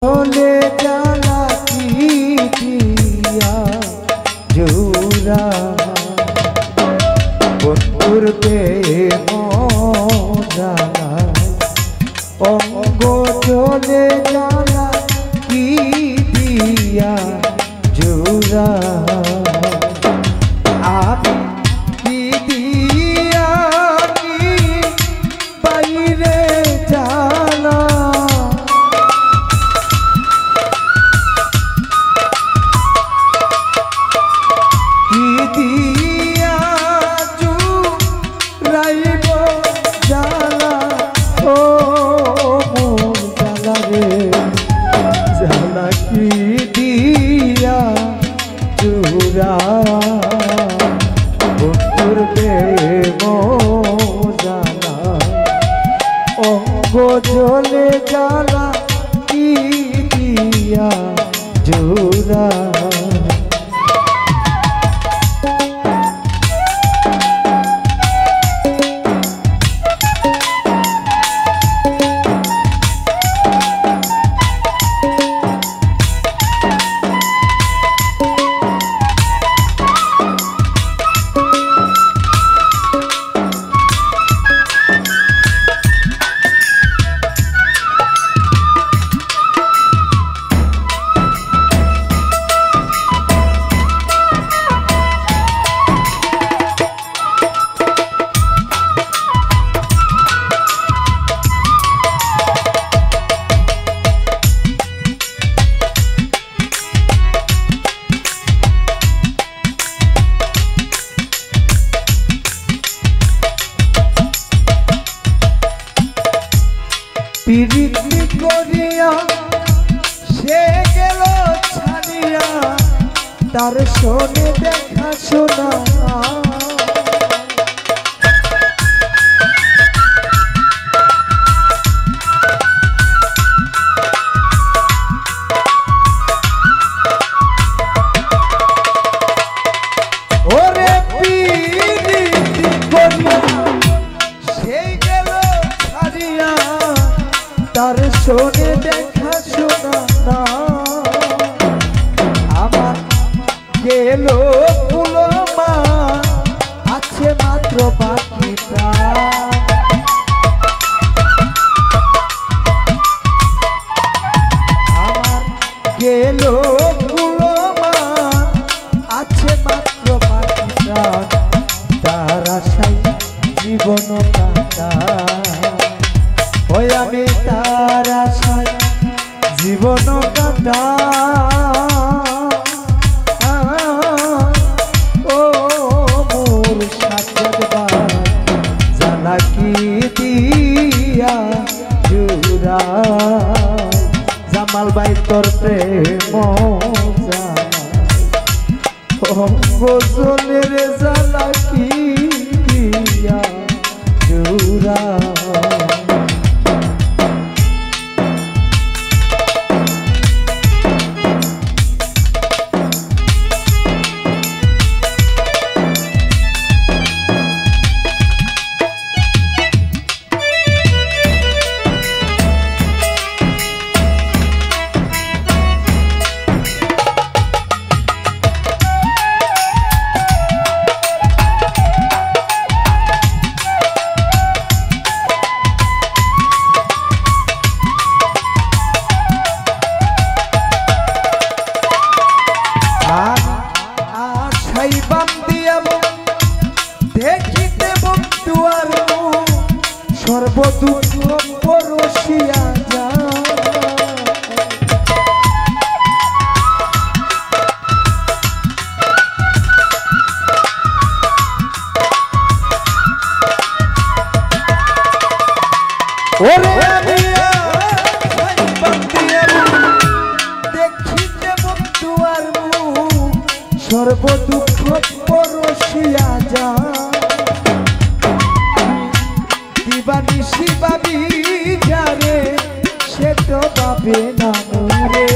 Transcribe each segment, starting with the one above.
চলে জ্বালা কি দিয়া জোড়া বন্ধুর প্রেম জ্বালা অঙ্গ চলে জ্বালা কি দিয়া জোড়া আমি কি দিয়া কি বাইরে জ্বালা চলে জ্বালা কি দিয়া জোড়া প্রীতি করিয়া সে গেল ছাড়িয়া তার শোনে দেখা শোনা ওরে প্রীতি করিয়া সে গেল ছাড়িয়া তার শোনে দেখা শোনা না আমার গেল ফুলমা আছে মাত্র বাকিটা আমার গেল ফুলমা আছে মাত্র বাকিটা তার আশায় জীবন কাটা ওই আমি তার আশায় জীবন কাটা ও মোর সাজবা জ্বালা কি দিয়া জোড়া জামাল ভাই তোর প্রেম গজলের জ্বালা কি দিয়া জোড়া দেখিতে বন্ধু আর সর্বদুঃখ পরশিয়া যা ওরে দেখিতে বন্ধু আর সর্বদুঃখ পরশিয়া যা দিবানি শিবাবি যারে সে তো পাবে না মরে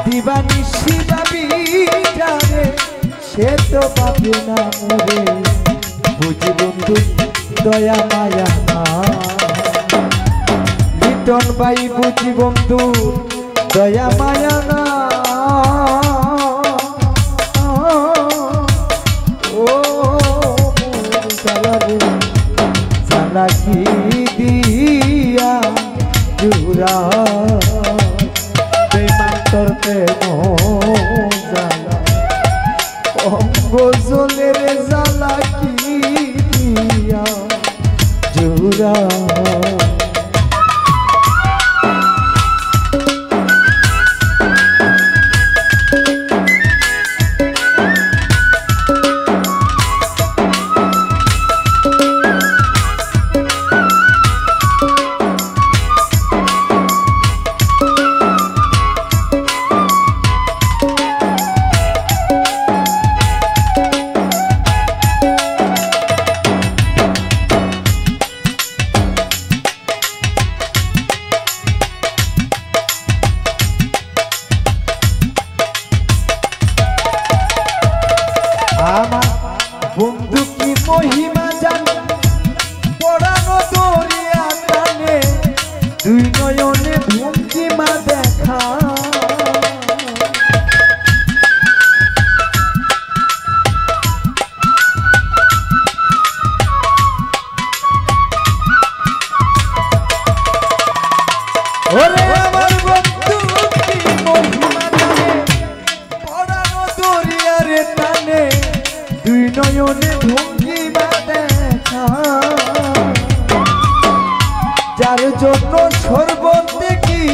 দিবানি শিবাবি যারে সে তো পাবে না মরে বুঝি বন্ধু দয়া মায়া না লিটন ভাই বুঝি বন্ধু দয়া মায়া না ও চালাকি দিয়া জুরা বেমান করতে গজলের জ্বালা কি দিয়া জুরা বন্ধু কি মহিমা জানে পড়ানো দরিয়া টানে দুই নয়নে ভঙ্গিমা দেখা ওরে আমার বন্ধু কি মহিমা জানে পড়ানো দরিয়ার টানে দুই নয়নে ভঙ্গিমা দেখা যার জন্য সর্বত দেখি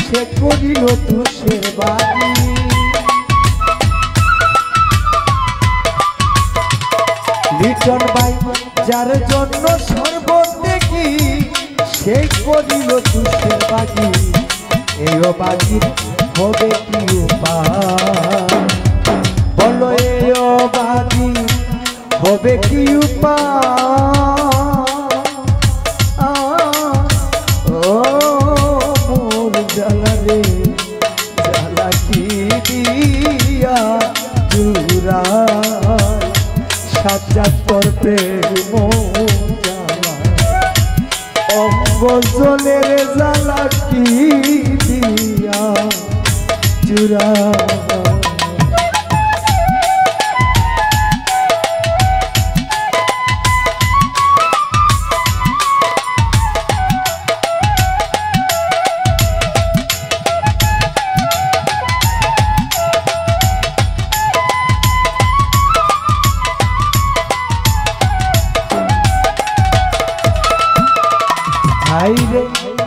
সে করিল তুষের বাড়ি লিটন ভাই যার জন্য সর্বত দেখি সে করিল তুষের বাড়ি এই বাড়ির হবে কি উপায় বলো এই বাড়ি হবে কি মোর জ্বালা রে জ্বালা কি দিয়া জুরা সাজাতর প্রেম জ্বালা অঙ্গ জলের জ্বালা কি দিয়া জুরা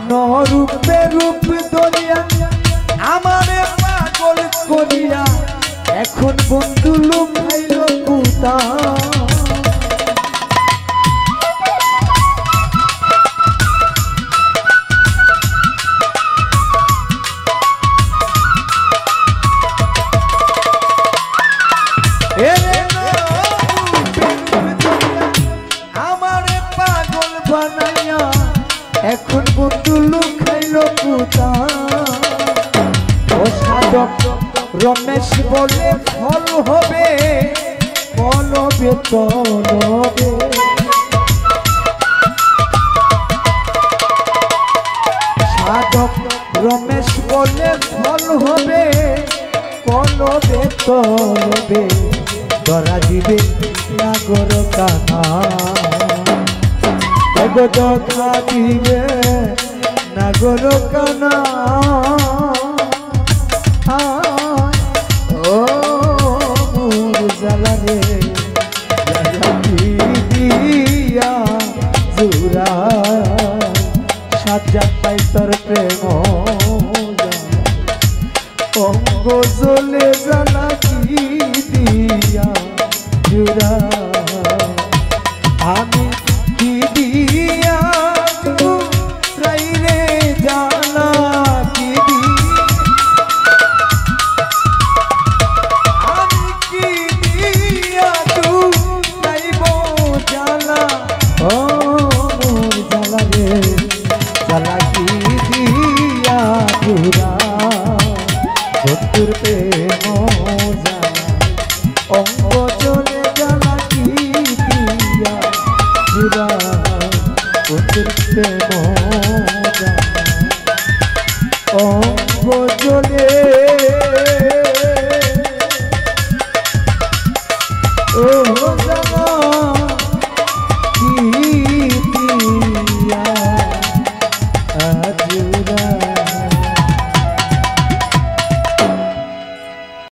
নরূপে রূপ দরিয়া আমারে পাগল করিয়া এখন বন্ধু লুকাইল কুতা আমারে পাগল বানাইয়া এখন বন্ধু লুকাইল কুতা ও সাধক রমেশ বলে ফল হবে কলবে তলবে সাধক রমেশ বলে ফল হবে কলবে তলবে ধরা দিবে নাগর কানা দেখা দিবে নাগর কানা ও মোর জ্বালা রে জ্বালা দিয়া জুরা সাজা পাই তোর প্রেম অঙ্গ জলে জ্বালা দিয়া জুরা আমি বন্ধুর প্রেম জ্বালা অঙ্গ চলে জ্বালা কি দিয়া জুড়া অঙ্গ জ্বলে ও